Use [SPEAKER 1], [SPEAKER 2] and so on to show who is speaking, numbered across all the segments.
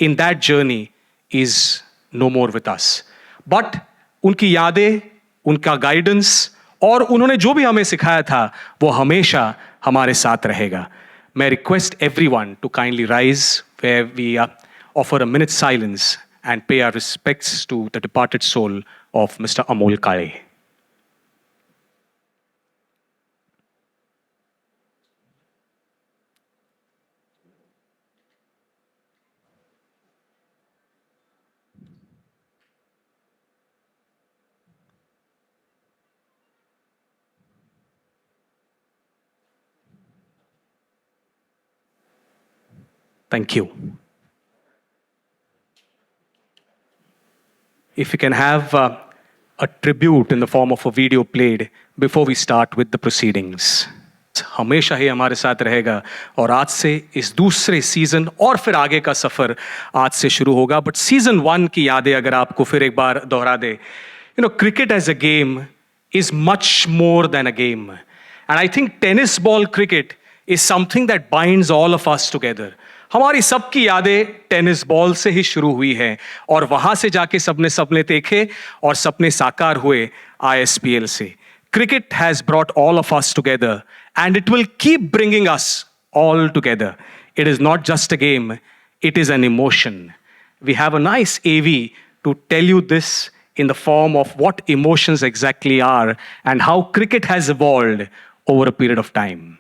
[SPEAKER 1] in that journey is no more with us. But उनकी यादें, उनका guidance और उन्होंने जो भी हमें सिखाया था वो हमेशा हमारे साथ रहेगा. May I request everyone to kindly rise where we offer a minute's silence and pay our respects to the departed soul of Mr. Amul Kale. Thank you. If we can have a tribute in the form of a video played before we start with the proceedings. हमेशा ही हमारे साथ रहेगा और आज से इस दूसरे season और फिर आगे का सफर आज से शुरू होगा. बट सीजन 1 की यादें अगर आपको फिर एक बार दोहरा दे. You know, cricket as a game is much more than a game. And I think tennis ball cricket is something that binds all of us together. हमारी सबकी यादें टेनिस बॉल से ही शुरू हुई हैं और वहां से जाके सबने सपने देखे और सपने साकार हुए ISPL से. Cricket has brought all of us together and it will keep bringing us all together. It is not just a game, it is an emotion. We have a nice AV to tell you this in the form of what emotions exactly are and how cricket has evolved over a period of time.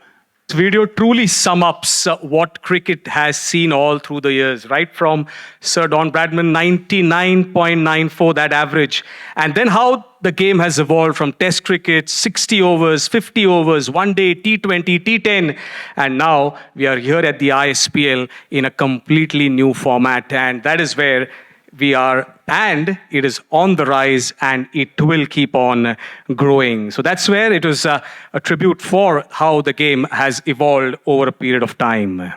[SPEAKER 1] This video truly sums up what cricket has seen all through the years, right from Sir Don Bradman, 99.94, that average, and then how the game has evolved from Test cricket, 60 overs, 50 overs, one day, T20, T10, and now we are here at the ISPL in a completely new format, and that is where we are, and it is on the rise and it will keep on growing. So that's where it was a tribute for how the game has evolved over a period of time.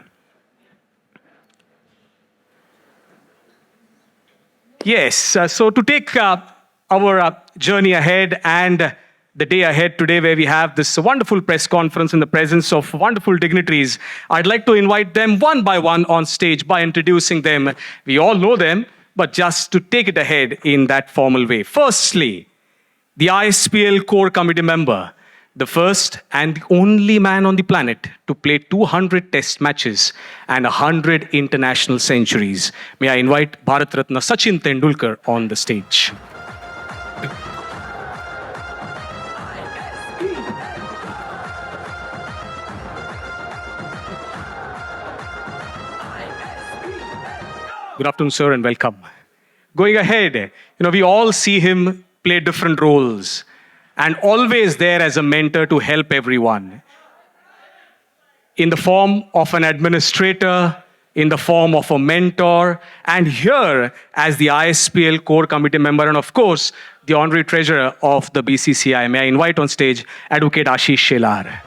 [SPEAKER 1] Yes, so to take our journey ahead and the day ahead today where we have this wonderful press conference in the presence of wonderful dignitaries, I'd like to invite them one by one on stage by introducing them. We all know them, but just to take it ahead in that formal way. Firstly, the ISPL core committee member, the first and the only man on the planet to play 200 test matches and 100 international centuries. May I invite Bharat Ratna Sachin Tendulkar on the stage. Good afternoon, sir, and welcome. Going ahead, we all see him play different roles and always there as a mentor to help everyone. In the form of an administrator, in the form of a mentor, and here as the ISPL core committee member, and of course, the honorary treasurer of the BCCI. May I invite on stage Advocate Ashish Shelar.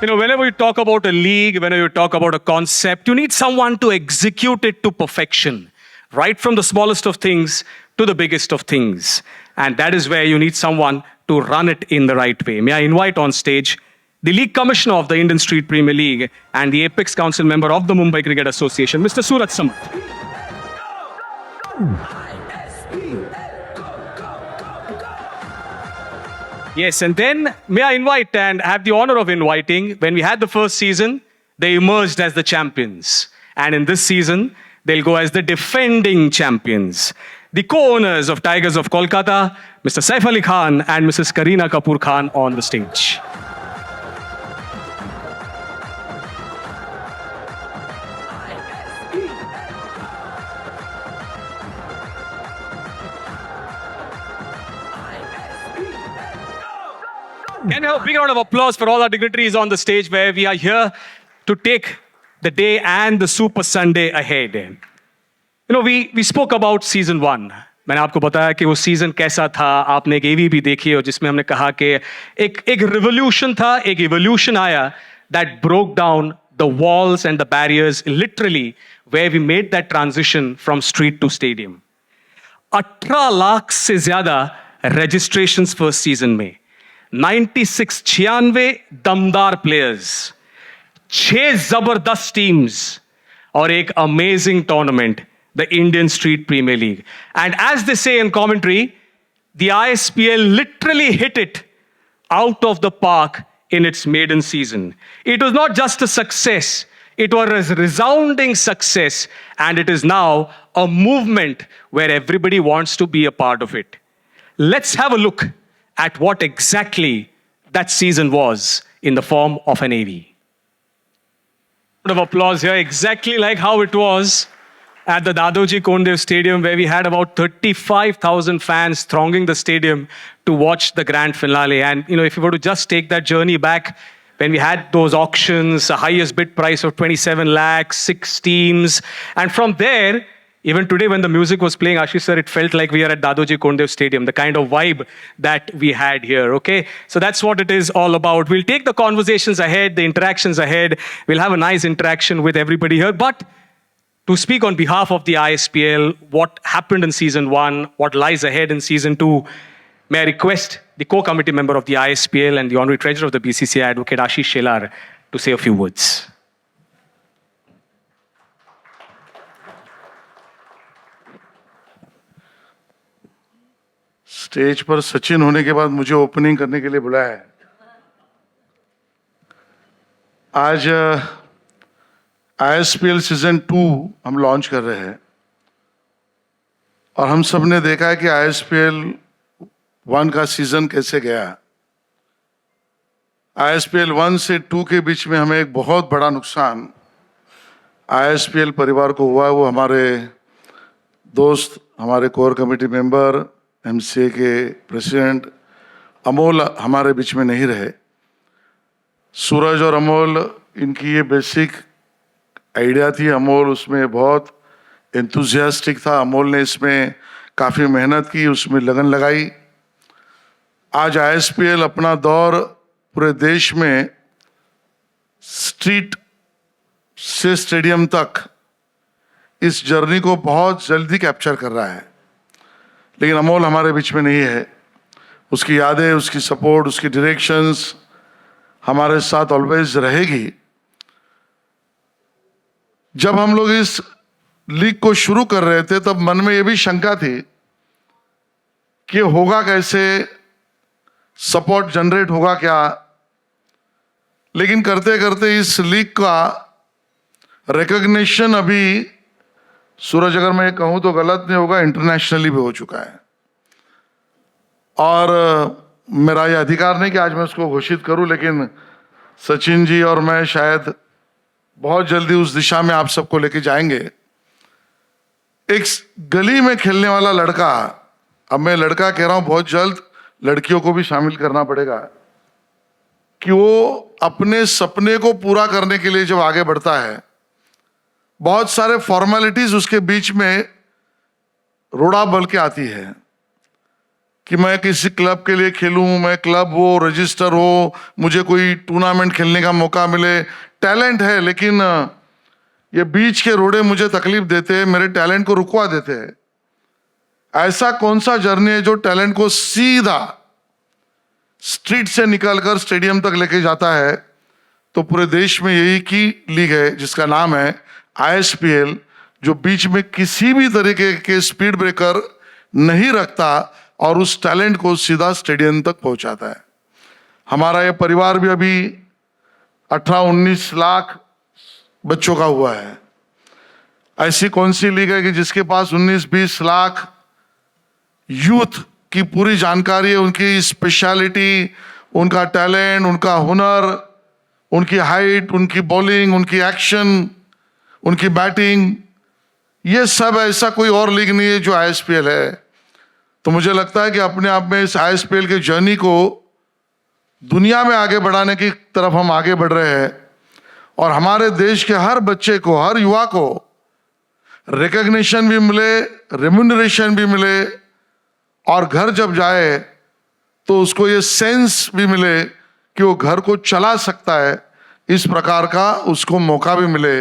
[SPEAKER 1] Whenever you talk about a league, whenever you talk about a concept, you need someone to execute it to perfection, right from the smallest of things to the biggest of things. And that is where you need someone to run it in the right way. May I invite on stage the League Commissioner of the Indian Street Premier League and the Apex Council member of the Mumbai Cricket Association, Mr. Suraj Samat. Yes, and then may I invite and have the honor of inviting, when we had the first season, they emerged as the champions. And in this season, they'll go as the defending champions. The co-owners of Tigers of Kolkata, Mr. Saif Ali Khan and Mrs. Kareena Kapoor Khan on the stage. Can we have a big round of applause for all our dignitaries on the stage where we are here to take the day and the Super Sunday ahead. We spoke about season 1. मैंने आपको बताया कि वो season कैसा था. आपने एक एवी भी देखी और जिसमें हमने कहा कि एक रिवोल्यूशन था, एक इवोल्यूशन आया that broke down the walls and the barriers literally where we made that transition from street to stadium. 18 lakh से ज्यादा registrations first season में. 96 दमदार प्लेयर्स, 6 जबरदस्त टीम्स और एक amazing tournament, the Indian Street Premier League. And as they say in commentary, the ISPL literally hit it out of the park in its maiden season. It was not just a success, it was a resounding success, and it is now a movement where everybody wants to be a part of it. Let's have a look at what exactly that season was in the form of an AV. Round of applause here, exactly like how it was at the Dadoji Kondev Stadium, where we had about 35,000 fans thronging the stadium to watch the grand finale. And, if you were to just take that journey back, when we had those auctions, a highest bid price of 27 lakhs, 6 teams. And from there, even today when the music was playing, Ashish sir, it felt like we are at Dadoji Kondev Stadium, the kind of vibe that we had here, okay? So that's what it is all about. We'll take the conversations ahead, the interactions ahead. We'll have a nice interaction with everybody here. But to speak on behalf of the ISPL, what happened in season 1, what lies ahead in season 2, may I request the co-committee member of the ISPL and the honorary treasurer of the BCCI, Advocate Ashish Shelar, to say a few words.
[SPEAKER 2] Stage पर सचिन होने के बाद मुझे opening करने के लिए बुलाया है. आज ISPL सीजन 2 हम लॉन्च कर रहे हैं और हम सब ने देखा है कि ISPL 1 का सीजन कैसे गया. ISPL 1 से 2 के बीच में हमें एक बहुत बड़ा नुकसान ISPL परिवार को हुआ. वो हमारे दोस्त, हमारे कोर कमेटी मेंबर, MCA के प्रेसिडेंट अमोल हमारे बीच में नहीं रहे. सूरज और अमोल, इनकी ये बेसिक आइडिया थी. अमोल उसमें बहुत एंथुजियास्टिक था. अमोल ने इसमें काफ़ी मेहनत की, उसमें लगन लगाई. आज ISPL अपना दौर पूरे देश में स्ट्रीट से स्टेडियम तक इस जर्नी को बहुत जल्दी कैप्चर कर रहा है. लेकिन अमोल हमारे बीच में नहीं है. उसकी यादें, उसकी सपोर्ट, उसकी डायरेक्शंस हमारे साथ ऑलवेज रहेगी. जब हम लोग इस लीग को शुरू कर रहे थे तब मन में ये भी शंका थी कि होगा कैसे, सपोर्ट जनरेट होगा क्या. लेकिन करते करते इस लीग का रिकॉग्निशन अभी, सूरज अगर मैं कहूं तो गलत नहीं होगा, इंटरनेशनली भी हो चुका है. और मेरा ये अधिकार नहीं कि आज मैं उसको घोषित करूं, लेकिन सचिन जी और मैं शायद बहुत जल्दी उस दिशा में आप सबको लेके जाएंगे. एक गली में खेलने वाला लड़का, अब मैं लड़का कह रहा हूं, बहुत जल्द लड़कियों को भी शामिल करना पड़ेगा, कि वो अपने सपने को पूरा करने के लिए जब आगे बढ़ता है, बहुत सारे फॉर्मेलिटीज उसके बीच में रोड़ा बल के आती है कि मैं किसी क्लब के लिए खेलूं, मैं क्लब हो, रजिस्टर हो, मुझे कोई टूर्नामेंट खेलने का मौका मिले. टैलेंट है, लेकिन ये बीच के रोड़े मुझे तकलीफ देते हैं, मेरे टैलेंट को रुकवा देते हैं. ऐसा कौन सा जर्नी है जो टैलेंट को सीधा स्ट्रीट से निकलकर स्टेडियम तक लेके जाता है? तो पूरे देश में यही की लीग है जिसका नाम है ISPL, जो बीच में किसी भी तरीके के स्पीड ब्रेकर नहीं रखता और उस टैलेंट को सीधा स्टेडियम तक पहुंचाता है. हमारा ये परिवार भी अभी 18-19 लाख बच्चों का हुआ है. ऐसी कौन सी लीग है कि जिसके पास 19-20 लाख यूथ की पूरी जानकारी है, उनकी स्पेशलिटी, उनका टैलेंट, उनका हुनर, उनकी हाइट, उनकी बॉलिंग, उनकी एक्शन, उनकी बैटिंग, ये सब ऐसा कोई और लीग नहीं है जो ISPL है. तो मुझे लगता है कि अपने आप में इस ISPL के जर्नी को दुनिया में आगे बढ़ाने की तरफ हम आगे बढ़ रहे हैं और हमारे देश के हर बच्चे को, हर युवा को रिकॉग्निशन भी मिले, रेम्यूनरेशन भी मिले और घर जब जाए तो उसको ये सेंस भी मिले कि वो घर को चला सकता है. इस प्रकार का उसको मौका भी मिले.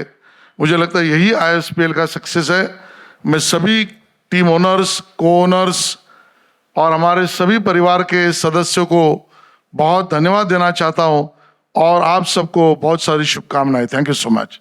[SPEAKER 2] मुझे लगता है यही ISPL का सक्सेस है. मैं सभी टीम ओनर्स, को ओनर्स और हमारे सभी परिवार के सदस्यों को बहुत धन्यवाद देना चाहता हूं और आप सबको बहुत सारी शुभकामनाएं. Thank you so much.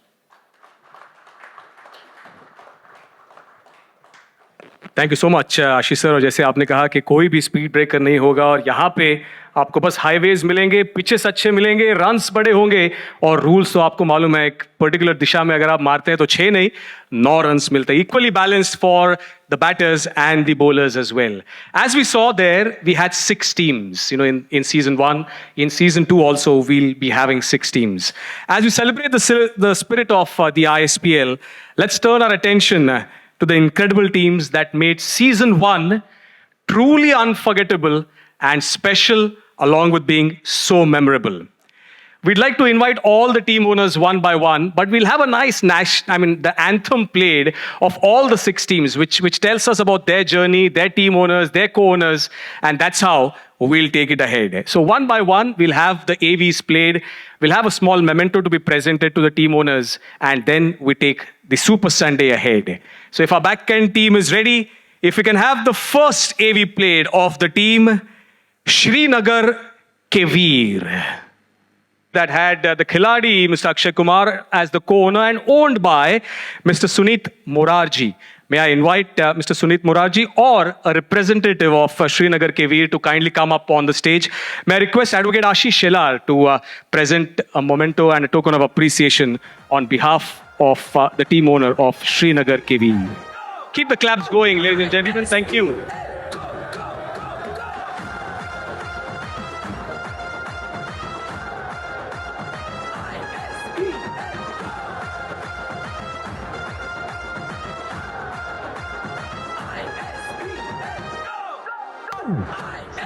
[SPEAKER 1] Thank you so much Ashish sir. और जैसे आपने कहा कि कोई भी स्पीड ब्रेकर नहीं होगा और यहाँ पे आपको बस हाईवेज मिलेंगे, पिचेस अच्छे मिलेंगे, रन्स बड़े होंगे और रूल्स तो आपको मालूम है, एक पर्टिकुलर दिशा में अगर आप मारते हैं तो 6 नहीं 9 रन्स मिलते हैं. Equally balanced for the batters and the bowlers as well. As we saw there, we had 6 teams. In season 1, in season 2 also, we'll be having 6 teams. As we celebrate the spirit of the ISPL, let's turn our attention to the incredible teams that made season 1 truly unforgettable and special, along with being so memorable. We'd like to invite all the team owners one by one, but we'll have a nice the anthem played of all the 6 teams, which tells us about their journey, their team owners, their co-owners, and that's how we'll take it ahead. So one by one, we'll have the AVs played. We'll have a small memento to be presented to the team owners, and then we take the Super Sunday ahead. So if our back-end team is ready, if we can have the first AV played of the team, Srinagar Kevir. That had the Khiladi, Mr. Akshay Kumar, as the co-owner and owned by Mr. Sunit Morarji. May I invite Mr. Sunit Morarji or a representative of Srinagar KV to kindly come up on the stage. May I request Advocate Ashish Shelar to present a memento and a token of appreciation on behalf of the team owner of Srinagar KV. Keep the claps going, ladies and gentlemen. Thank you.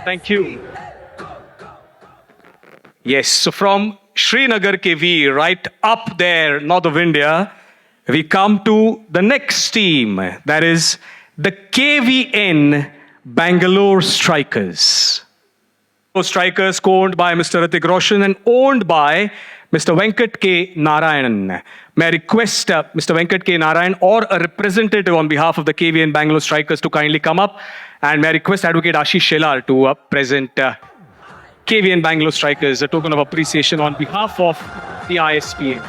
[SPEAKER 1] Thank you. Yes, so from Srinagar KV, right up there, north of India, we come to the next team, that is the KVN Bangalore Strikers. Strikers co-owned by Mr. Hrithik Roshan and owned by Mr. Venkat K. Narayanan. May I request Mr. Venkat K. Narayan or a representative on behalf of the KVN Bangalore Strikers to kindly come up, and may I request Advocate Ashish Shelar to present KVN Bangalore Strikers a token of appreciation on behalf of the ISPL.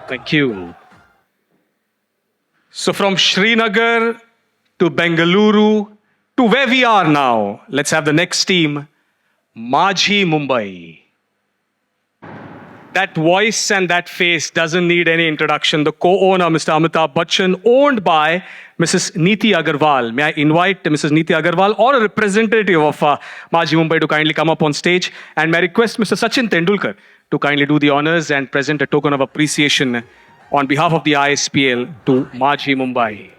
[SPEAKER 1] Thank you. So from Srinagar to Bengaluru to where we are now, let's have the next team, Majhi Mumbai. That voice and that face doesn't need any introduction. The co-owner, Mr. Amitabh Bachchan, owned by Mrs. Neeti Agarwal. May I invite Mrs. Neeti Agarwal or a representative of Majhi Mumbai to kindly come up on stage? And may I request Mr. Sachin Tendulkar to kindly do the honors and present a token of appreciation on behalf of the ISPL to Majhi Mumbai.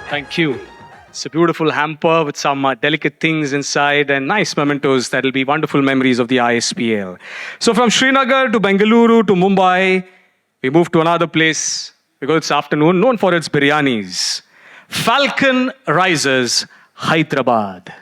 [SPEAKER 1] Thank you. It's a beautiful hamper with some delicate things inside and nice mementos that will be wonderful memories of the ISPL. So from Srinagar to Bengaluru to Mumbai, we move to another place because it's afternoon, known for its biryanis. Falcon Risers, Hyderabad.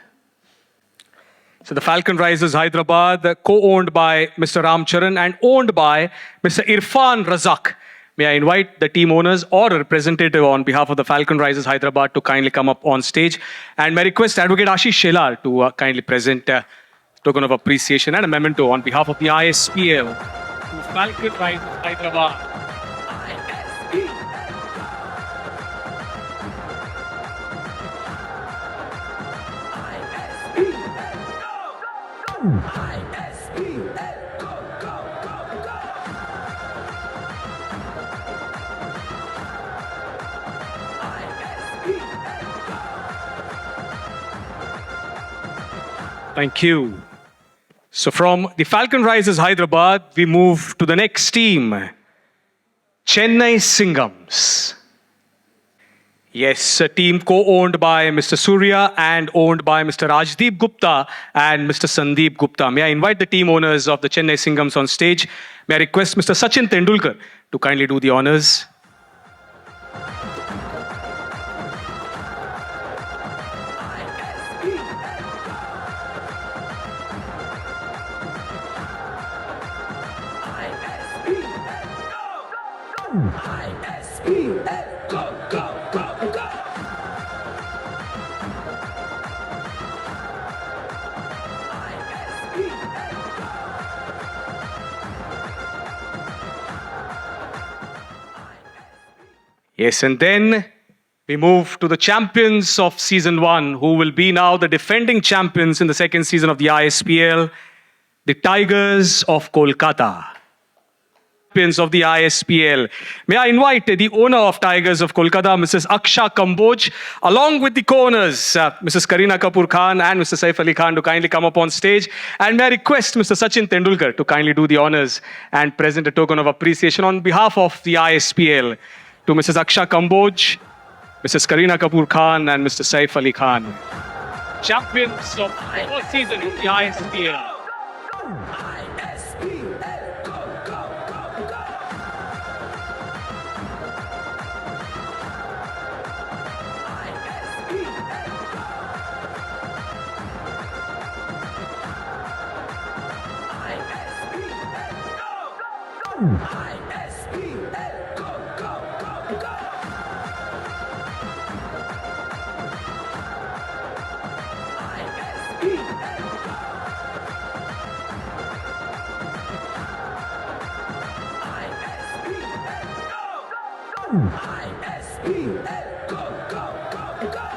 [SPEAKER 1] So the Falcon Risers, Hyderabad, co-owned by Mr. Ram Charan and owned by Mr. Irfan Razak. May I invite the team owners or a representative on behalf of the Falcon Risers Hyderabad to kindly come up on stage. And may I request Advocate Ashish Shelar to kindly present a token of appreciation and a memento on behalf of the ISPL to Falcon Risers Hyderabad. Thank you. So from the Falcon Risers Hyderabad, we move to the next team, Chennai Singhams. Yes, a team co-owned by Mr. Surya and owned by Mr. Rajdeep Gupta and Mr. Sandeep Gupta. May I invite the team owners of the Chennai Singhams on stage? May I request Mr. Sachin Tendulkar to kindly do the honors?
[SPEAKER 3] ISPL, go, go, go, go.
[SPEAKER 1] Yes, and then we move to the champions of season 1, who will be now the defending champions in the second season of the ISPL, the Tigers of Kolkata. Champions of the ISPL. May I invite the owner of Tigers of Kolkata, Mrs. Aksha Kamboj, along with the co-owners, Mrs. Kareena Kapoor Khan and Mr. Saif Ali Khan, to kindly come up on stage. And may I request Mr. Sachin Tendulkar to kindly do the honors and present a token of appreciation on behalf of the ISPL to Mrs. Aksha Kamboj, Mrs. Kareena Kapoor Khan and Mr. Saif Ali Khan. Champions of the fourth season of the ISPL.
[SPEAKER 3] ISPL, go, go, go, go. ISPL, go, go, go, go.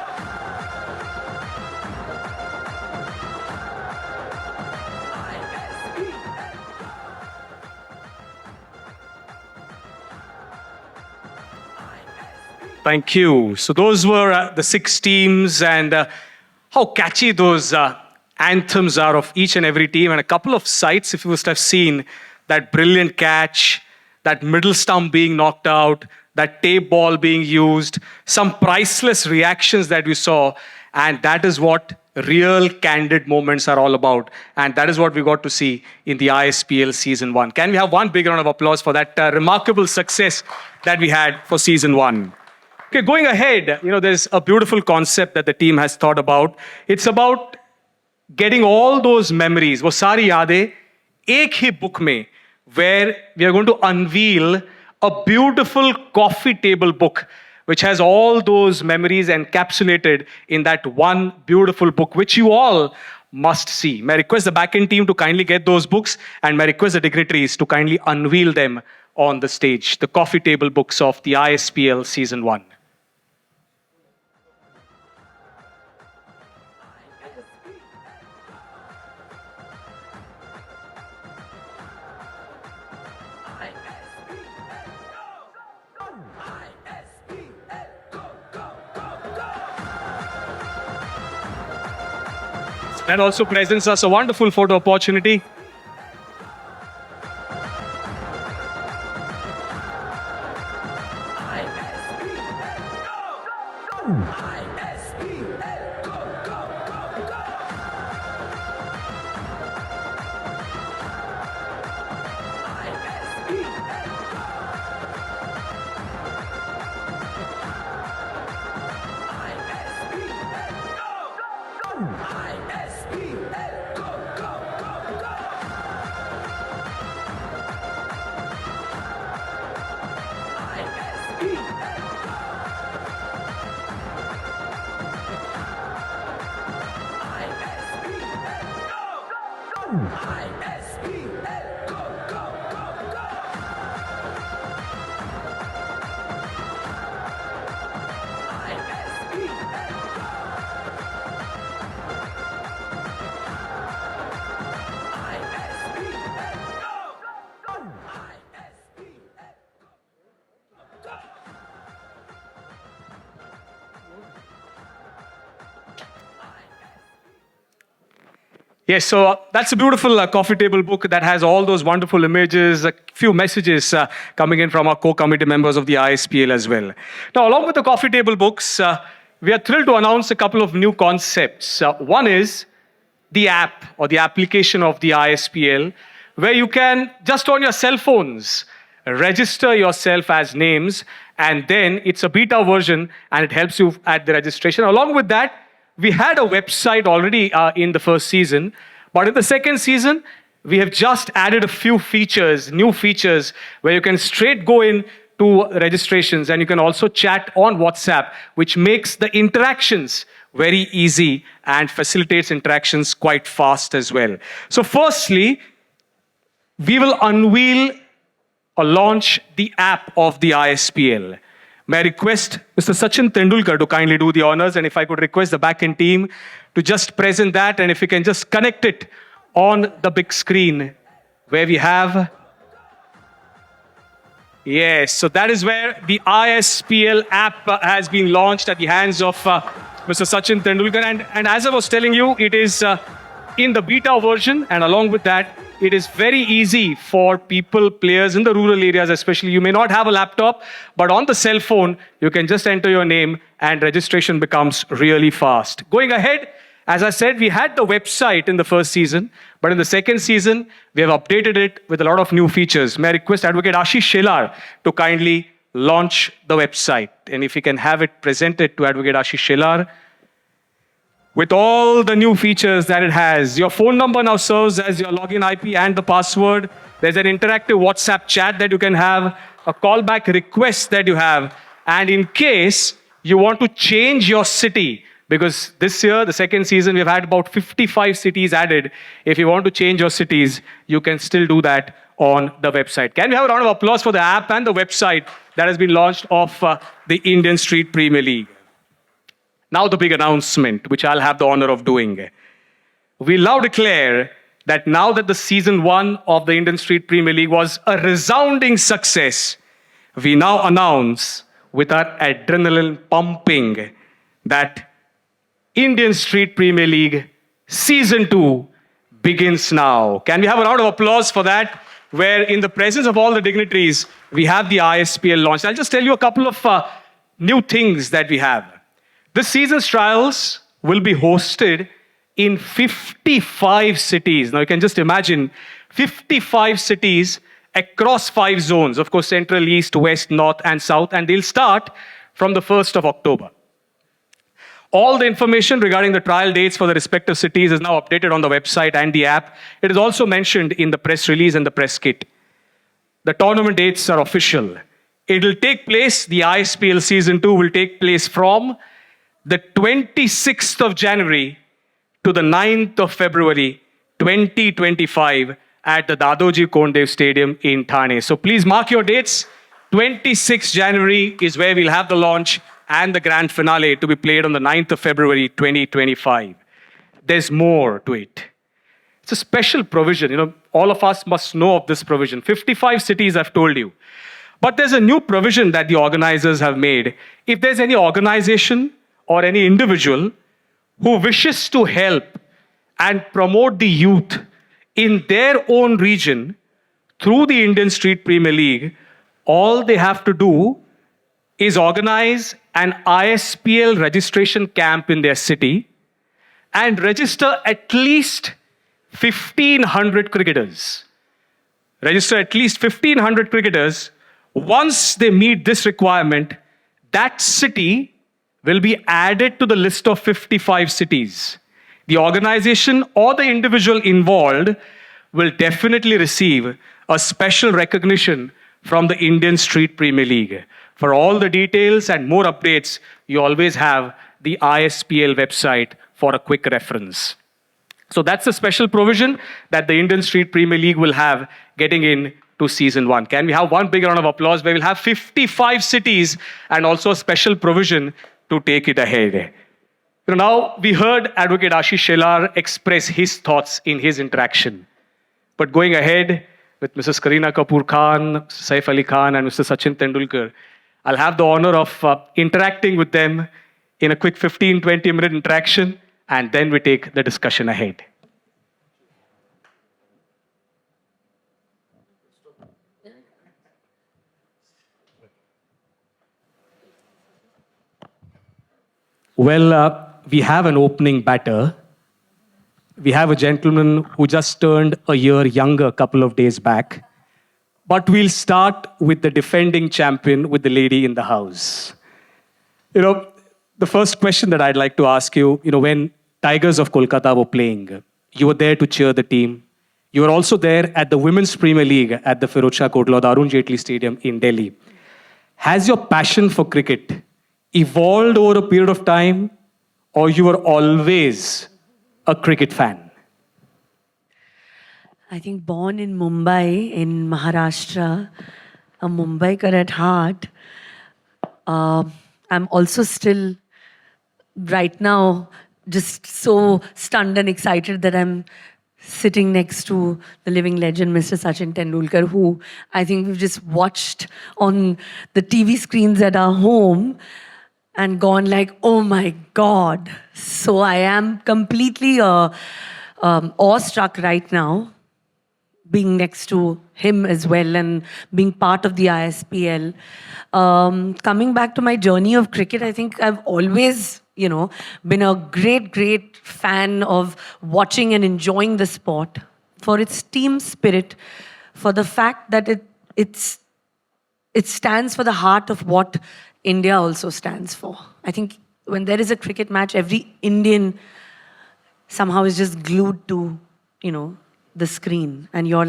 [SPEAKER 1] Thank you. So those were the 6 teams, and how catchy those anthems are of each and every team. And a couple of sights, if you must have seen, that brilliant catch, that middle stump being knocked out, that tape ball being used, some priceless reactions that we saw. And that is what real candid moments are all about. And that is what we got to see in the ISPL Season 1. Can we have one big round of applause for that remarkable success that we had for Season 1? Okay, going ahead, there's a beautiful concept that the team has thought about. It's about getting all those memories, वो सारी यादें एक ही book में, where we are going to unveil a beautiful coffee table book which has all those memories encapsulated in that one beautiful book, which you all must see. May I request the back-end team to kindly get those books, and may I request the dignitaries to kindly unveil them on the stage, the coffee table books of the ISPL Season 1. That also presents us a wonderful photo opportunity. Yes, so that's a beautiful coffee table book that has all those wonderful images, a few messages coming in from our co-committee members of the ISPL as well. Now, along with the coffee table books, we are thrilled to announce a couple of new concepts. One is the app or the application of the ISPL, where you can, just on your cell phones, register yourself as names, and then it's a beta version and it helps you at the registration. Along with that, we had a website already in the first season, but in the second season, we have just added a few features, new features, where you can straight go in to registrations and you can also chat on WhatsApp, which makes the interactions very easy and facilitates interactions quite fast as well. So firstly, we will unveil or launch the app of the ISPL. May I request Mr. Sachin Tendulkar to kindly do the honors, and if I could request the back-end team to just present that, and if you can just connect it on the big screen where we have. Yes, so that is where the ISPL app has been launched at the hands of Mr. Sachin Tendulkar. And as I was telling you, it is in the beta version, and along with that, it is very easy for people, players in the rural areas especially. You may not have a laptop, but on the cell phone, you can just enter your name and registration becomes really fast. Going ahead, as I said, we had the website in the first season, but in the second season, we have updated it with a lot of new features. May I request Advocate Ashish Shelar to kindly launch the website. And if you can have it presented to Advocate Ashish Shelar, with all the new features that it has. Your phone number now serves as your login IP and the password. There's an interactive WhatsApp chat that you can have, a callback request that you have. And in case you want to change your city, because this year, the second season, we've had about 55 cities added. If you want to change your cities, you can still do that on the website. Can we have a round of applause for the app and the website that has been launched of the Indian Street Premier League? Now the big announcement, which I'll have the honor of doing. We now declare that now that the season 1 of the Indian Street Premier League was a resounding success, we now announce with our adrenaline pumping that Indian Street Premier League season 2 begins now. Can we have a round of applause for that? Where in the presence of all the dignitaries, we have the ISPL launched. I'll just tell you a couple of new things that we have. This season's trials will be hosted in 55 cities. Now you can just imagine 55 cities across 5 zones. Of course, Central, East, West, North, and South. And they'll start from the 1st of October. All the information regarding the trial dates for the respective cities is now updated on the website and the app. It is also mentioned in the press release and the press kit. The tournament dates are official. It will take place, the ISPL Season 2 will take place from the 26th of January to the 9th of February 2025 at the Dadoji Kondev Stadium in Thane. So please mark your dates. 26th January is where we'll have the launch and the grand finale to be played on the 9th of February 2025. There's more to it. It's a special provision. You know, all of us must know of this provision. 55 cities, I've told you. But there's a new provision that the organizers have made. If there's any organization or any individual who wishes to help and promote the youth in their own region through the Indian Street Premier League, all they have to do is organize an ISPL registration camp in their city and register at least 1,500 cricketers. Register at least 1,500 cricketers. Once they meet this requirement, that city will be added to the list of 55 cities. The organization or the individual involved will definitely receive a special recognition from the Indian Street Premier League. For all the details and more updates, you always have the ISPL website for a quick reference. So that's a special provision that the Indian Street Premier League will have getting in to season 1. Can we have one big round of applause where we'll have 55 cities and also a special provision to take it ahead. Now, we heard Advocate Ashish Shelar express his thoughts in his interaction. But going ahead with Mrs. Kareena Kapoor Khan, Saif Ali Khan, and Mr. Sachin Tendulkar, I'll have the honor of interacting with them in a quick 15-20 minute interaction, and then we take the discussion ahead. Well, we have an opening batter. We have a gentleman who just turned a year younger a couple of days back. But we'll start with the defending champion, with the lady in the house. You know, the first question that I'd like to ask you, when Tigers of Kolkata were playing, you were there to cheer the team. You were also there at the Women's Premier League at the Firoz Shah Kotla, the Arun Jaitley Stadium in Delhi. Has your passion for cricket evolved over a period of time, or you were always a cricket fan?
[SPEAKER 4] I think born in Mumbai, in Maharashtra, a Mumbaikar at heart. I'm also still, right now, just so stunned and excited that I'm sitting next to the living legend, Mr. Sachin Tendulkar, who I think we've just watched on the TV screens at our home and gone like, oh my God. So I am completely awestruck right now, being next to him as well and being part of the ISPL. Coming back to my journey of cricket, I think I've always, been a great fan of watching and enjoying the sport for its team spirit, for the fact that it stands for the heart of what India also stands for. I think when there is a cricket match, every Indian somehow is just glued to, the screen, and your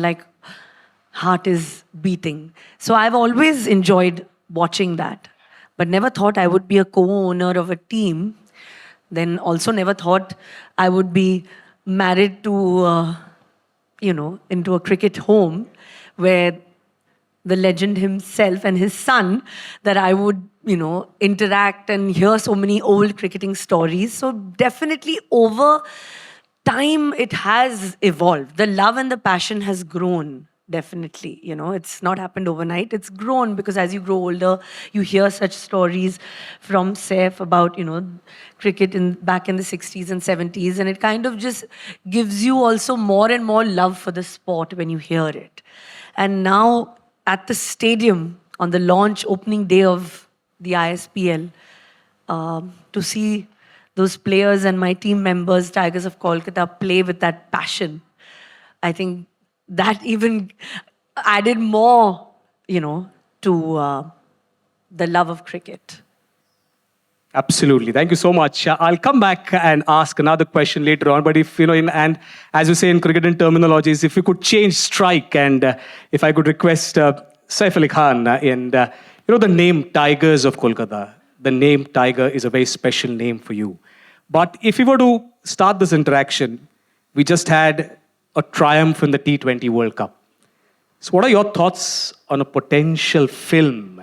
[SPEAKER 4] heart is beating. So I've always enjoyed watching that, but never thought I would be a co-owner of a team. Then also never thought I would be married to, into a cricket home where the legend himself and his son, that I would, interact and hear so many old cricketing stories. So definitely over time, it has evolved. The love and the passion has grown, definitely. It's not happened overnight. It's grown because as you grow older, you hear such stories from Saif about, cricket back in the 60s and 70s. And it kind of just gives you also more and more love for the sport when you hear it. And now at the stadium, on the launch opening day of the ISPL, to see those players and my team members, Tigers of Kolkata, play with that passion, I think that even added more, to the love of cricket.
[SPEAKER 1] Absolutely. Thank you so much. I'll come back and ask another question later on. But if, and as you say in cricket and terminologies, if you could change strike and if I could request Saif Ali Khan and, the name Tigers of Kolkata, the name Tiger is a very special name for you. But if we were to start this interaction, we just had a triumph in the T20 World Cup. So what are your thoughts on a potential film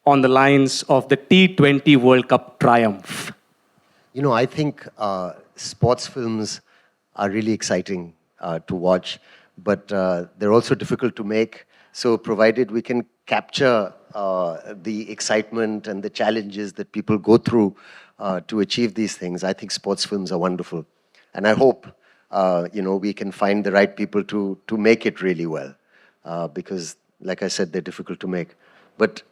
[SPEAKER 1] on the lines of the T20 World Cup triumph?
[SPEAKER 5] I think sports films are really exciting to watch, but they're also difficult to make. So provided we can capture the excitement and the challenges that people go through to achieve these things, I think sports films are wonderful. And I hope, we can find the right people to make it really well. Because, like I said, they're difficult to make. But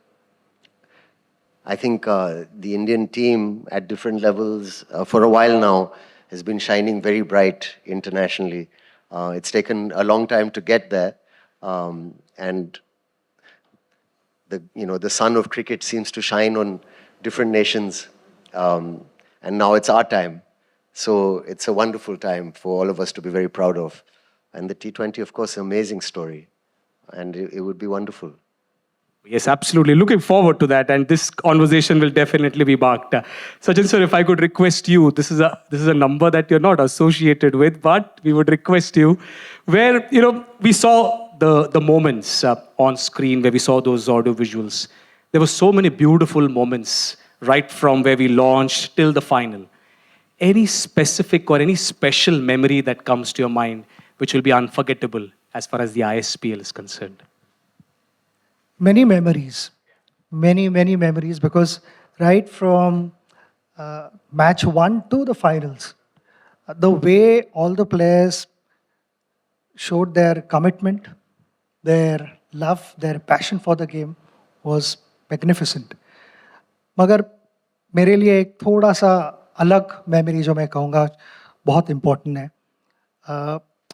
[SPEAKER 5] I think the Indian team at different levels for a while now has been shining very bright internationally. It's taken a long time to get there. And the sun of cricket seems to shine on different nations. And now it's our time. So it's a wonderful time for all of us to be very proud of. And the T20, of course, an amazing story. And it would be wonderful.
[SPEAKER 1] Yes, absolutely. Looking forward to that. And this conversation will definitely be marked. Sachin sir, if I could request you, this is a number that you're not associated with, but we would request you where, we saw the moments on screen where we saw those audio visuals. There were so many beautiful moments right from where we launched till the final. Any specific or any special memory that comes to your mind which will be unforgettable as far as the ISPL is concerned?
[SPEAKER 6] Many memories, many memories, because right from match 1 to the finals, the way all the players showed their commitment, their love, their passion for the game was magnificent. मगर मेरे लिए एक थोड़ा सा अलग memory जो मैं कहूँगा बहुत इम्पोर्टेंट है.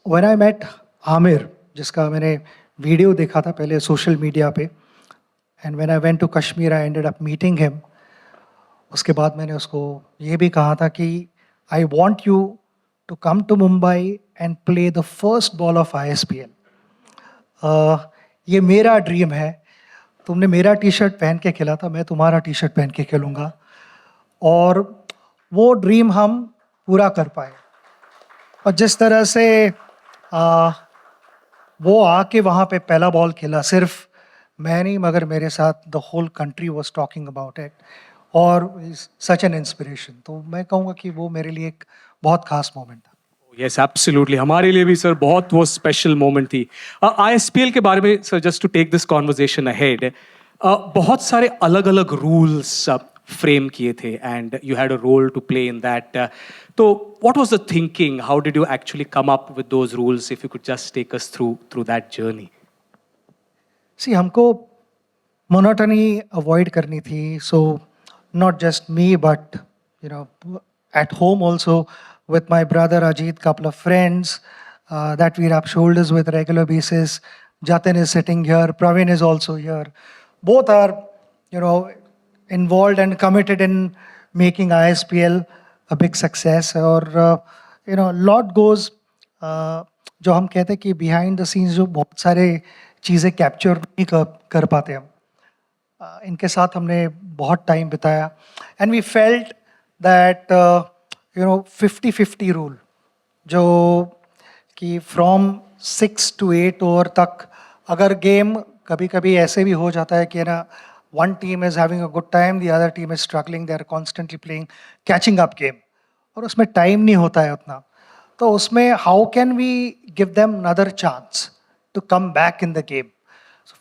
[SPEAKER 6] व्हेन आई मेट आमिर, जिसका मैंने वीडियो देखा था पहले सोशल मीडिया पे, and when I went to Kashmir I ended up meeting him. उसके बाद मैंने उसको ये भी कहा था कि I want you to come to Mumbai and play the first ball of ISPL. ये मेरा ड्रीम है. तुमने मेरा टी शर्ट पहन के खेला था, मैं तुम्हारा टी शर्ट पहन के खेलूँगा, और वो ड्रीम हम पूरा कर पाए. और जिस तरह से वो आके वहाँ पे पहला बॉल खेला, सिर्फ मैं नहीं मगर मेरे साथ the whole country was talking about it, और सच एन इंस्पिरेशन. तो मैं कहूँगा कि वो मेरे लिए एक बहुत खास मोमेंट था.
[SPEAKER 1] यस एब्सोल्युटली, हमारे लिए भी सर बहुत वो स्पेशल मोमेंट थी. ISPL के बारे में sir, just to take this conversation ahead, बहुत सारे अलग अलग रूल्स फ्रेम किए थे and you had a role to play in that. तो what was the thinking, how did you actually come up with those rules, if you could just take us through that journey.
[SPEAKER 6] See, हमको monotony avoid करनी थी. So not just me but you know at home also with my brother Ajit, couple of friends that we rub shoulders with regular basis. Jatin is sitting here, Praveen is also here. Both are, you know, involved and committed in making ISPL a big success. और you know, lot goes जो हम कहते हैं कि behind the scenes जो बहुत सारे चीज़ें कैप्चर नहीं कर पाते हम, इनके साथ हमने बहुत टाइम बिताया. And we felt that you know 50-50 rule, जो कि फ्रॉम 6 to 8 ओवर तक अगर गेम कभी कभी ऐसे भी हो जाता है कि ना one team is having a good time, the other team is struggling, they are constantly playing catching up game, और उसमें टाइम नहीं होता है उतना. तो उसमें how can we give them another chance to come back in the game.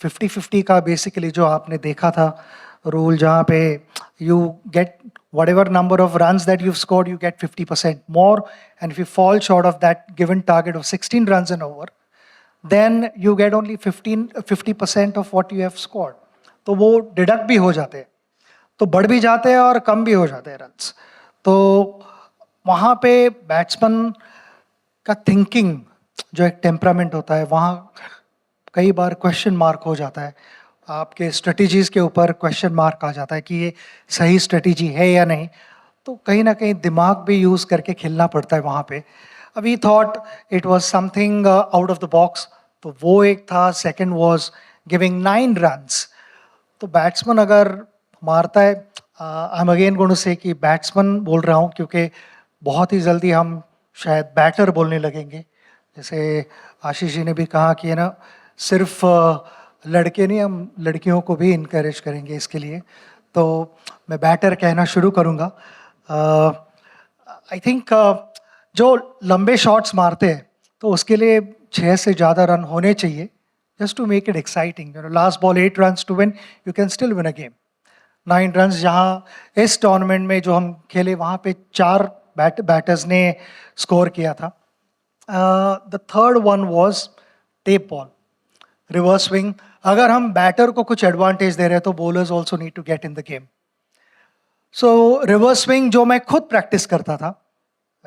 [SPEAKER 6] 50-50 का basically जो आपने देखा था रूल, जहाँ पे you get whatever number of runs that you've scored, you get 50% more, and if you fall short of that given target of 16 runs an over, then you get only 50% of what you have scored. तो वो deduct भी हो जाते हैं, तो बढ़ भी जाते हैं और कम भी हो जाते हैं रन्स. तो वहाँ पे बैट्समैन का थिंकिंग जो एक टेम्परामेंट होता है, वहाँ कई बार क्वेश्चन मार्क हो जाता है. आपके स्ट्रेटजीज़ के ऊपर क्वेश्चन मार्क आ जाता है कि ये सही स्ट्रेटजी है या नहीं. तो कहीं ना कहीं दिमाग भी यूज़ करके खेलना पड़ता है वहाँ पे. We thought it was something out of the box, तो वो एक था. Second was giving 9 runs. तो बैट्समैन अगर मारता है, I am again going to say कि बैट्समैन बोल रहा हूँ, क्योंकि बहुत ही जल्दी हम शायद बैटर बोलने लगेंगे. जैसे आशीष जी ने भी कहा कि है ना, सिर्फ लड़के नहीं, हम लड़कियों को भी इनकरेज करेंगे इसके लिए. तो मैं बैटर कहना शुरू करूँगा. आई थिंक जो लंबे शॉट्स मारते हैं तो उसके लिए 6 से ज़्यादा रन होने चाहिए, just to make it exciting. You know, last ball 8 runs to win, you can still win a game. 9 runs जहाँ इस टूर्नामेंट में जो हम खेले वहाँ पे 4 बैटर्स ने स्कोर किया था. The third one was tape ball, reverse swing. अगर हम बैटर को कुछ एडवांटेज दे रहे हैं तो bowlers also need to get in the game. So reverse swing जो मैं खुद प्रैक्टिस करता था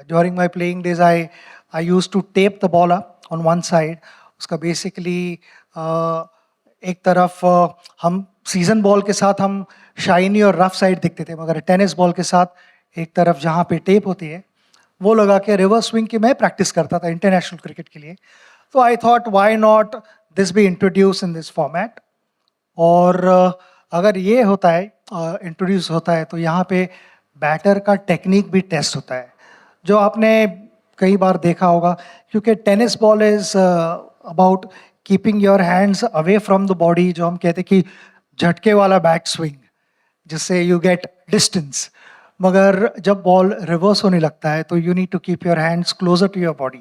[SPEAKER 6] during my playing days, I use to tape the ball up on one side. उसका बेसिकली एक तरफ हम सीजन बॉल के साथ हम शाइनी और रफ साइड दिखते थे, मगर टेनिस बॉल के साथ एक तरफ जहाँ पे टेप होती है वो लगा के रिवर्स स्विंग की मैं प्रैक्टिस करता था इंटरनेशनल क्रिकेट के लिए. तो I thought why not this be introduce in this format. और अगर ये होता है इंट्रोड्यूस होता है तो यहाँ पे बैटर का टेक्निक भी टेस्ट होता है, जो आपने कई बार देखा होगा, क्योंकि tennis ball is about keeping your hands away from the body, जो हम कहते हैं कि झटके वाला बैट स्विंग, जिससे यू गेट डिस्टेंस. मगर जब बॉल रिवर्स होने लगता है तो you need to keep your hands closer to your body.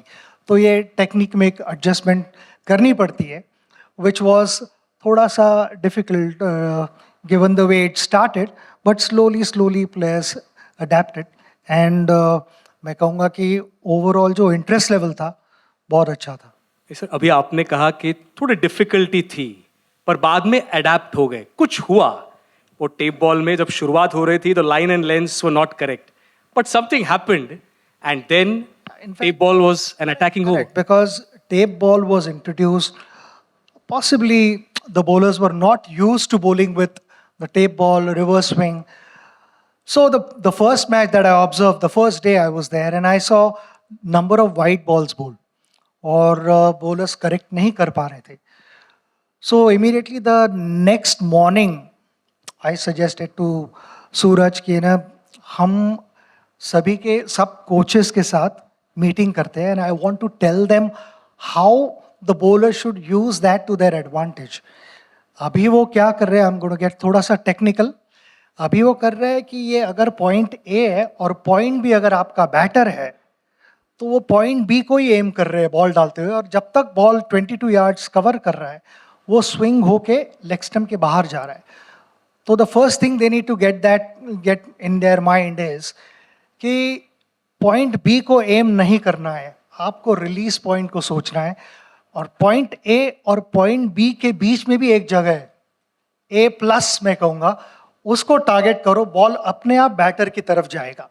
[SPEAKER 6] तो ये टेक्निक में एक एडजस्टमेंट करनी पड़ती है, विच वॉज थोड़ा सा difficult given the way it started, but slowly players adapted. And मैं कहूँगा कि ओवरऑल जो इंटरेस्ट लेवल था बहुत अच्छा था.
[SPEAKER 1] सर, अभी आपने कहा कि थोड़ी डिफिकल्टी थी पर बाद में अडेप्ट हो गए, कुछ हुआ. वो टेप बॉल में जब शुरुआत हो रही थी, the line and lengths were not correct. But something happened, and then
[SPEAKER 6] In fact,
[SPEAKER 1] tape ball was an attacking over.
[SPEAKER 6] correct, because tape ball was introduced. Possibly the bowlers were not used to bowling with the tape ball, reverse swing. So the first match that I observed, the first day I was there, and I saw number of white balls bowled, और bowlers correct नहीं कर पा रहे थे. So immediately the next morning, I suggested to सूरज कि ना हम सभी के सब कोचेस के साथ मीटिंग करते हैं, and I want to tell them how the bowler should use that to their advantage. अभी वो क्या कर रहे हैं, I am going to get थोड़ा सा टेक्निकल. अभी वो कर रहे हैं कि ये अगर पॉइंट ए है और पॉइंट बी अगर आपका बैटर है, तो वो पॉइंट बी को ही एम कर रहे हैं बॉल डालते हुए, और जब तक बॉल 22 यार्ड्स कवर कर रहा है वो स्विंग होके लेग स्टंप के बाहर जा रहा है. तो the first thing they need to get in their mind is कि पॉइंट बी को एम नहीं करना है, आपको रिलीज पॉइंट को सोचना है. और पॉइंट ए और पॉइंट बी के बीच में भी एक जगह है, ए प्लस मैं कहूँगा, उसको टारगेट करो, बॉल अपने आप बैटर की तरफ जाएगा.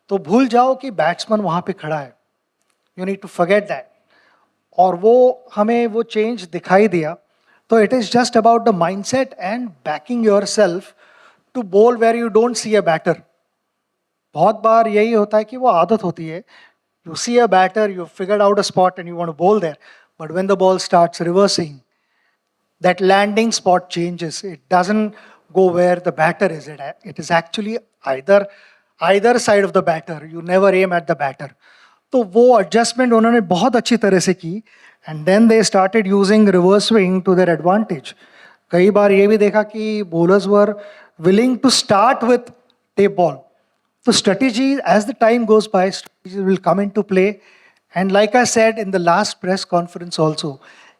[SPEAKER 6] तो भूल जाओ कि बैट्समैन वहाँ पे खड़ा है. You need to forget that. और वो हमें वो चेंज दिखाई दिया. तो it is just about the mindset and backing yourself to bowl where you don't see a batter. बहुत बार यही होता है कि वो आदत होती है, you see a batter, you figured out a spot and you want to bowl there, but when the ball starts reversing, that landing spot changes. It doesn't go where the batter is. It is actually either side of the batter. You never aim at the batter. तो वो adjustment उन्होंने बहुत अच्छी तरह से की, and then they started using reverse swing to their advantage. कई बार ये भी देखा कि bowlers were willing to start with tape ball. So strategy, as the time goes by, strategy will come into play. And like I said in the last press conference also,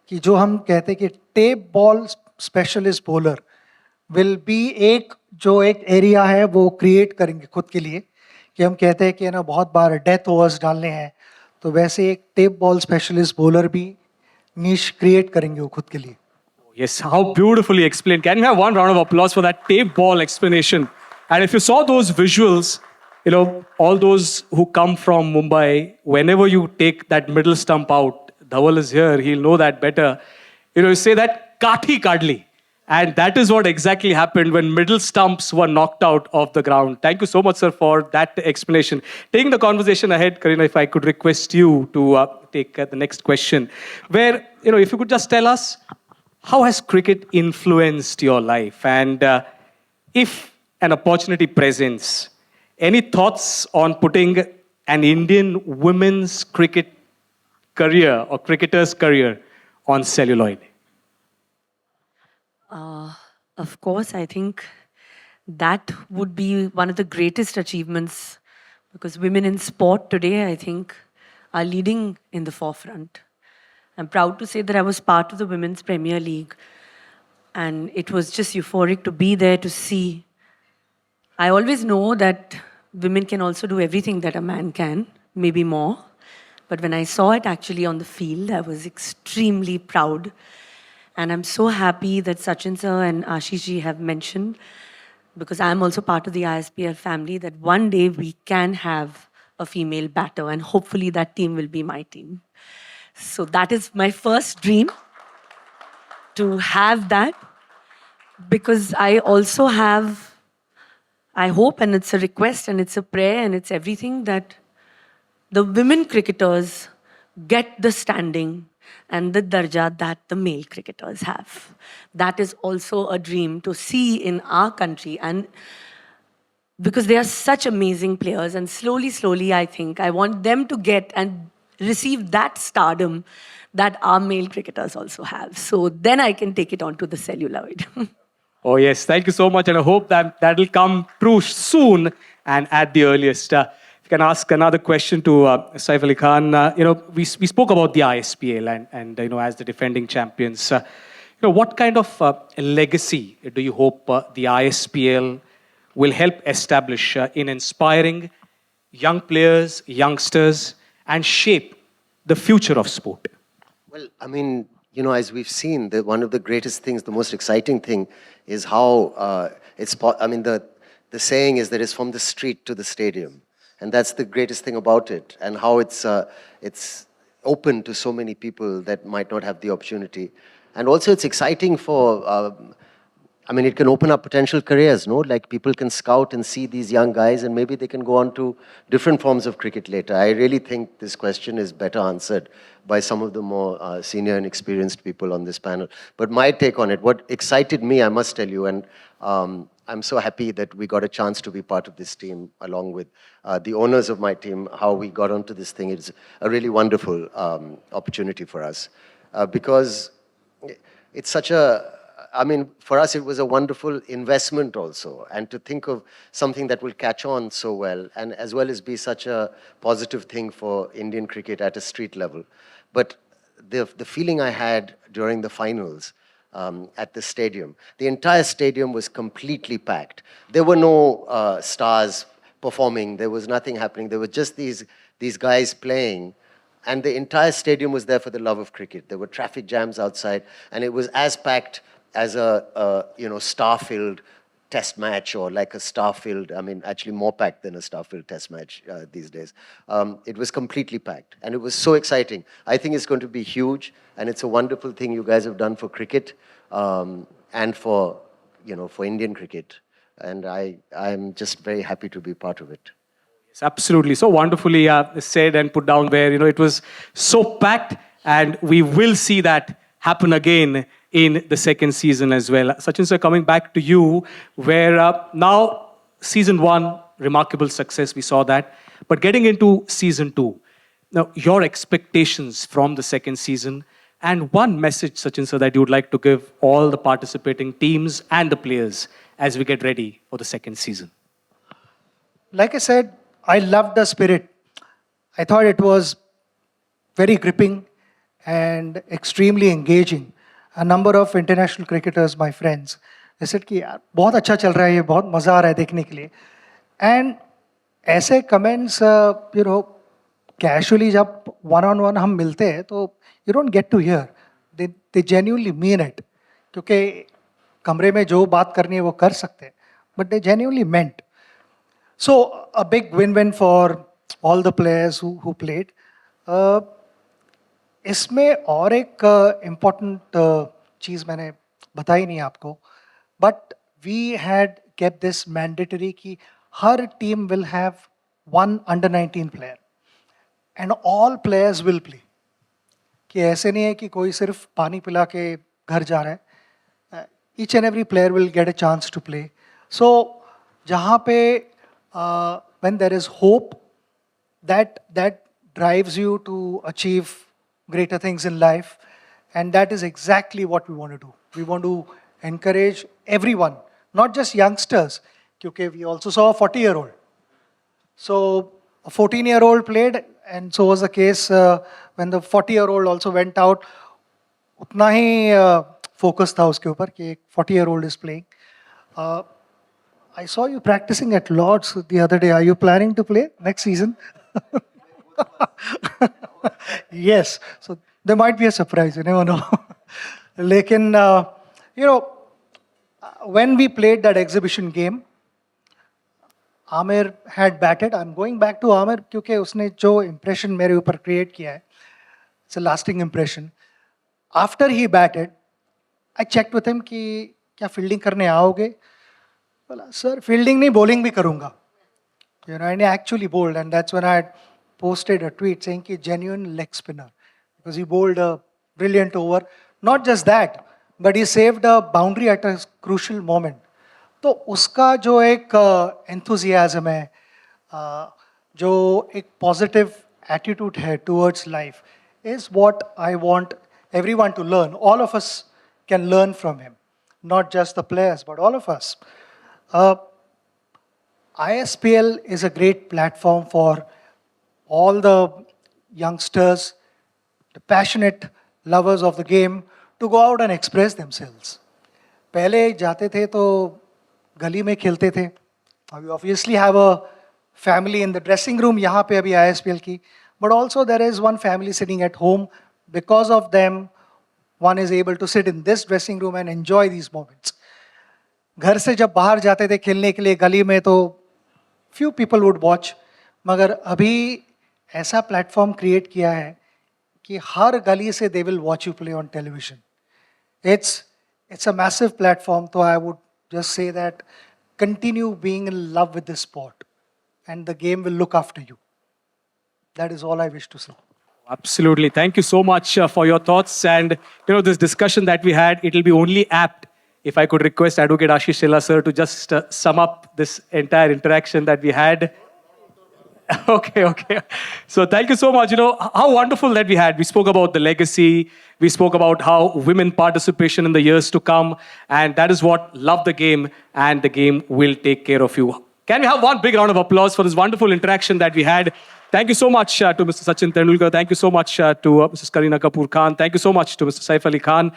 [SPEAKER 6] कि जो हम कहते हैं कि tape ball specialist bowler will be एक जो एक area है वो क्रिएट करेंगे खुद के लिए, कि हम कहते हैं कि ना बहुत बार डेथ ओवर्स डालने हैं, तो वैसे एक टेप बॉल स्पेशलिस्ट बॉलर भी नीश क्रिएट करेंगे वो खुद के लिए.
[SPEAKER 1] Yes, how beautifully explained. Can we have one round of applause for that tape ball explanation? And if you saw those visuals, you know, all those who come from Mumbai, whenever you take that middle stump out, Dhawal is here, he'll know that better. You know, you say that kathi kadli. And that is what exactly happened when middle stumps were knocked out of the ground. Thank you so much, sir, for that explanation. Taking the conversation ahead, Kareena, if I could request you to take the next question, where, you know, if you could just tell us, how has cricket influenced your life? And if an opportunity presents, any thoughts on putting an Indian women's cricket career or cricketer's career on celluloid?
[SPEAKER 4] Of course, I think that would be one of the greatest achievements, because women in sport today, I think, are leading in the forefront. I'm proud to say that I was part of the Women's Premier League, and it was just euphoric to be there to see. I always know that women can also do everything that a man can, maybe more. But when I saw it actually on the field, I was extremely proud. And I'm so happy that Sachin sir and Ashish ji have mentioned, because I'm also part of the ISPL family, that one day we can have a female batter, and hopefully that team will be my team. So that is my first dream, to have that, because I also have, I hope, and it's a request and it's a prayer and it's everything, that the women cricketers get the standing and the darja that the male cricketers have. That is also a dream to see in our country, and because they are such amazing players, and slowly, I think I want them to get and receive that stardom that our male cricketers also have. So then I can take it on to the celluloid.
[SPEAKER 1] Oh, yes. Thank you so much. And I hope that that will come true soon and at the earliest. If you can ask another question to Saif Ali Khan. You know, we spoke about the ISPL and you know, as the defending champions. You know, what kind of legacy do you hope the ISPL will help establish in inspiring young players, youngsters, and shape the future of sport?
[SPEAKER 5] Well, I mean, you know, as we've seen, one of the greatest things, the most exciting thing is how I mean, the saying is that it's from the street to the stadium. And that's the greatest thing about it, and how it's open to so many people that might not have the opportunity. And also it's exciting for, I mean, it can open up potential careers, no? Like people can scout and see these young guys and maybe they can go on to different forms of cricket later. I really think this question is better answered by some of the more senior and experienced people on this panel. But my take on it, what excited me, I must tell you, and I'm so happy that we got a chance to be part of this team along with the owners of my team, how we got onto this thing. It's a really wonderful opportunity for us because it's such a, I mean, for us, it was a wonderful investment also. And to think of something that will catch on so well, and as well as be such a positive thing for Indian cricket at a street level. But the feeling I had during the finals at the stadium, the entire stadium was completely packed. There were no stars performing. There was nothing happening. There were just these guys playing. And the entire stadium was there for the love of cricket. There were traffic jams outside, and it was as packed as a star-filled test match, or like a star-filled, I mean, actually more packed than a star-filled test match these days. It was completely packed, and it was so exciting. I think it's going to be huge, and it's a wonderful thing you guys have done for cricket and for Indian cricket. And I'm just very happy to be part of it.
[SPEAKER 1] Yes, absolutely. So wonderfully said and put down where, it was so packed, and we will see that happen again in the second season as well. Sachin sir, coming back to you, where now season 1, remarkable success, we saw that. But getting into season 2, now your expectations from the second season, and one message, Sachin sir, that you would like to give all the participating teams and the players as we get ready for the second season.
[SPEAKER 6] Like I said, I loved the spirit. I thought it was very gripping and extremely engaging. A number of international cricketers, my friends, they said कि यार बहुत अच्छा चल रहा है ये, बहुत मज़ा आ रहा है देखने के लिए. And ऐसे comments, casually जब one-on-one हम मिलते हैं तो you don't get to hear. They genuinely mean it. क्योंकि कमरे में जो बात करनी है वो कर सकते हैं. But they genuinely meant. So a big win-win for all the players who played. इसमें और एक इम्पॉर्टेंट चीज़ मैंने बताई नहीं आपको, but we had kept this mandatory कि हर team will have one under 19 player and all players will play. कि ऐसे नहीं है कि कोई सिर्फ पानी पिला के घर जा रहा है. Each and every player will get a chance to play. So जहाँ पे when there is hope, that drives you to achieve greater things in life, and that is exactly what we want to do. We want to encourage everyone, not just youngsters, because we also saw a 40-year-old. So a 14-year-old played, and so was the case when the 40-year-old also went out. उतना ही focus था उसके ऊपर कि एक 40-year-old is playing. I saw you practicing at Lord's the other day. Are you planning to play next season? Yes, so there might be a surprise, you never know. Lekin, when we played that exhibition game, Amir had batted. I'm going back to Amir क्योंकि उसने जो impression मेरे ऊपर create किया है, it's a lasting impression. After he batted, I checked with him कि क्या fielding करने आओगे? बोला, sir, fielding नहीं, bowling भी करूँगा. And he actually bowled, and that's when I had posted a tweet saying कि genuine leg spinner, because he bowled a brilliant over. Not just that, but he saved a boundary at a crucial moment. तो उसका जो एक enthusiasm है, जो एक positive attitude है towards life, is what I want everyone to learn. All of us can learn from him, not just the players, but all of us. ISPL is a great platform for all the youngsters, the passionate lovers of the game, to go out and express themselves. पहले जाते थे तो गली में खेलते थे. We obviously have a family in the dressing room, यहाँ पे अभी ISPL की, but also there is one family sitting at home. Because of them, one is able to sit in this dressing room and enjoy these moments. घर से जब बाहर जाते थे खेलने के लिए गली में तो few people would watch, मगर अभी ऐसा प्लेटफॉर्म क्रिएट किया है कि हर गली से they will watch you play on television. It's a massive platform, so I would just say that continue being in love with this sport and the game will look after you. That is all I wish to say.
[SPEAKER 1] Absolutely. Thank you so much for your thoughts. And, this discussion that we had, it'll be only apt if I could request Advocate Ashish Shelar sir to just sum up this entire interaction that we had. Okay. So thank you so much. How wonderful that we had. We spoke about the legacy. We spoke about how women participation in the years to come. And that is what love the game, and the game will take care of you. Can we have one big round of applause for this wonderful interaction that we had? Thank you so much to Mr. Sachin Tendulkar. Thank you so much to Mrs. Kareena Kapoor Khan. Thank you so much to Mr. Saif Ali Khan.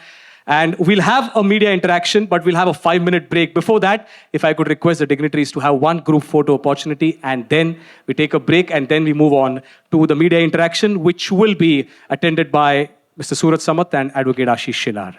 [SPEAKER 1] And we'll have a media interaction, but we'll have a 5-minute break. Before that, if I could request the dignitaries to have one group photo opportunity, and then we take a break, and then we move on to the media interaction, which will be attended by Mr. Surat Samat and Advocate Ashish Shelar.